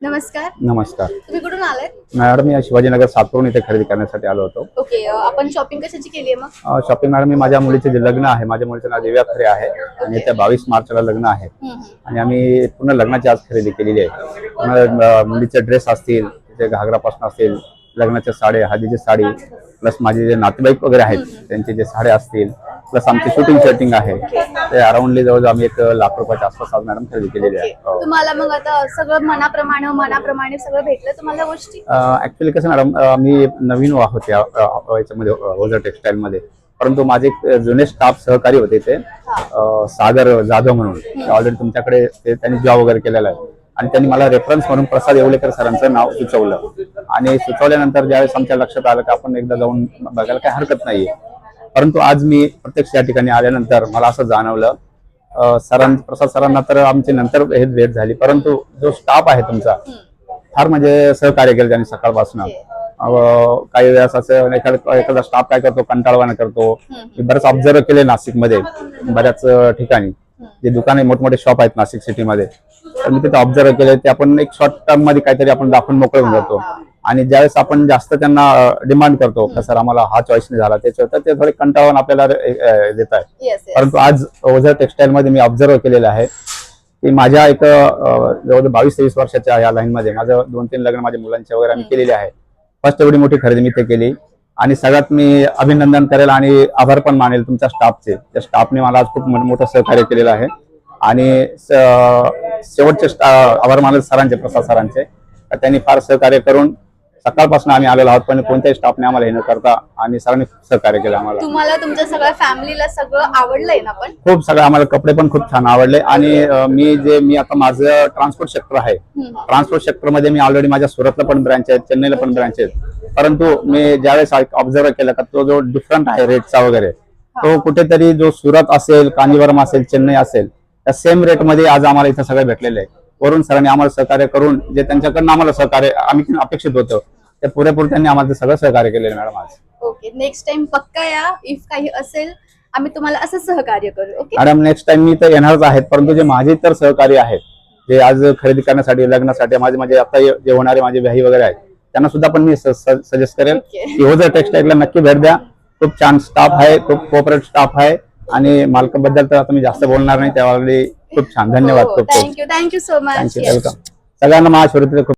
नमस्कार. नमस्कार तुम्ही कुठून आलात? मॅडम, मी शिवाजीनगर सातपूर इथे खरेदी करण्यासाठी आलो होतो. ओके. आपण शॉपिंग कशाची केली आहे मग? शॉपिंग मॅडम, मी माझ्या मुलीचे जे लग्न आहे, माझ्या मुलीचं नाव दिव्या खरे आहे आणि त्या 22 मार्चला लग्न आहे आणि आम्ही पूर्ण लग्नाची आज खरेदी केलेली आहे. पूर्ण मुलीचे ड्रेस असतील, तिचे घागरापासून असतील, लग्नाच्या साड्या, हळदीची साडी, प्लस माझे जे नातेवाईक वगैरे आहेत त्यांचे जे साड्या असतील, प्लस आमची शूटिंग सेटिंग आहे, ते अराउंडली जवळ आम्ही 1 लाख रुपयाच्या आसपास आज मॅडम खरेदी केलेली आहे. तुम्हाला मग आता सगळं मनाप्रमाणे सगळं भेटलं तुम्हाला गोष्टी? ऍक्च्युली कसं मॅडम, मी नवीन होते याच्यामध्ये ओझर टेक्सटाईल मध्ये, परंतु माझे जुने स्टाफ सहकारी होते ते सागर जाधव म्हणून, ऑलरेडी तुमच्याकडे त्यांनी जॉब वगैरे केलेला आहे आणि त्यांनी मला रेफरन्स म्हणून प्रसाद येवलेकर सरांचं नाव सुचवलं आणि सुचवल्यानंतर ज्यावेळेस आमच्या लक्षात आलं की आपण एकदा जाऊन बघायला काही हरकत नाहीये. परंतु आज मी प्रत्यक्ष या ठिकाणी आल्यानंतर मला असं जाणवलं, प्रसाद सरांना तर आमची नंतर हे भेट झाली, परंतु जो स्टाफ आहे तुमचा फार म्हणजे सहकार्य केलं त्यांनी सकाळपासून. काही वेळेस असं एखादा स्टाफ काय करतो, कंटाळवाणा करतो. मी बरेच ऑब्झर्व केले नाशिकमध्ये बऱ्याच ठिकाणी, जे दुकाने मोठमोठे शॉप आहेत नाशिक सिटीमध्ये, तर मी तिथे ऑब्झर्व केले. ते आपण एक शॉर्ट टर्म मध्ये काहीतरी आपण दाखवून मोकळे होऊन जातो आणि ज्यावेळेस आपण जास्त त्यांना डिमांड करतो का सर आम्हाला हा चॉईस नाही झाला, त्याच्यावर ते थोडे कंटाळून आपल्याला देत आहे. परंतु आज ओझर टेक्सटाईल मध्ये मी ऑब्झर्व केलेलं आहे की माझ्या एक जवळ 22-23 वर्षाच्या या लाईन मध्ये माझं 2-3 लग्न माझ्या मुलांच्या वगैरे आम्ही केलेली आहे. फर्स्ट एवढी मोठी खरेदी मी ते केली आणि सगळ्यात मी अभिनंदन करेल आणि आभार पण मानेल तुमच्या स्टाफचे. त्या स्टाफने मला आज खूप मोठं सहकार्य केलेलं आहे आणि शेवटचे आभार मानेल सरांचे, प्रसाद सरांचे. त्यांनी फार सहकार्य करून सकाळपासून आम्ही आलेलो आहोत, पण कोणत्याही स्टाफने आम्हाला हे न करता आणि सरांनी सहकार्य केलं आम्हाला. तुम्हाला तुमच्या सगळ्या फॅमिलीला सगळं आवडलंय ना? पण खूप सगळं आम्हाला कपडे पण खूप छान आवडले आणि मी आता माझं ट्रान्सपोर्ट सेक्टर आहे. ट्रान्सपोर्ट सेक्टर मध्ये मी ऑलरेडी माझ्या सुरतला पण ब्रांच आहेत, चेन्नईला पण ब्रांच आहेत. परंतु मी ज्यावेळेस ऑब्झर्व केलं का तो जो डिफरंट आहे रेटचा वगैरे, तो कुठेतरी जो सुरत असेल, कांजीवरम असेल, चेन्नई असेल, त्या सेम रेट मध्ये आज आम्हाला इथं सगळं भेटलेलं आहे. वरून सरांनी आम्हाला सहकार्य करून जे त्यांच्याकडनं आम्हाला सहकार्य आम्ही अपेक्षित होतं ते पुरेपूर त्यांनी आम्हाला सगळं सहकार्य केलेलं मॅडम आज. ओके. नेक्स्ट टाइम पक्का या. इफ काही असेल आम्ही तुम्हाला असं सहकार्य करू. ओके मॅडम, नेक्स्ट टाइम मी तर येणारच आहेत, परंतु जे माझे तर सहकारी आहेत जे आज खरेदी करण्यासाठी, लग्नासाठी माझे आता जे होणारे माझे भाई वगैरे आहेत, त्यांना सुद्धा पण मी सजेस्ट करेल की ओझर टेक्सटाईलला नक्की भेट द्या. खूप छान स्टाफ आहे, खूप कोऑपरेटिव्ह स्टाफ आहे आणि मालकाबद्दल तर आता मी जास्त बोलणार नाही. त्यावेळी खूप छान. धन्यवाद. खूप थँक्यू सो मच. वेलकम. सगळ्यांना महाशिवरात्री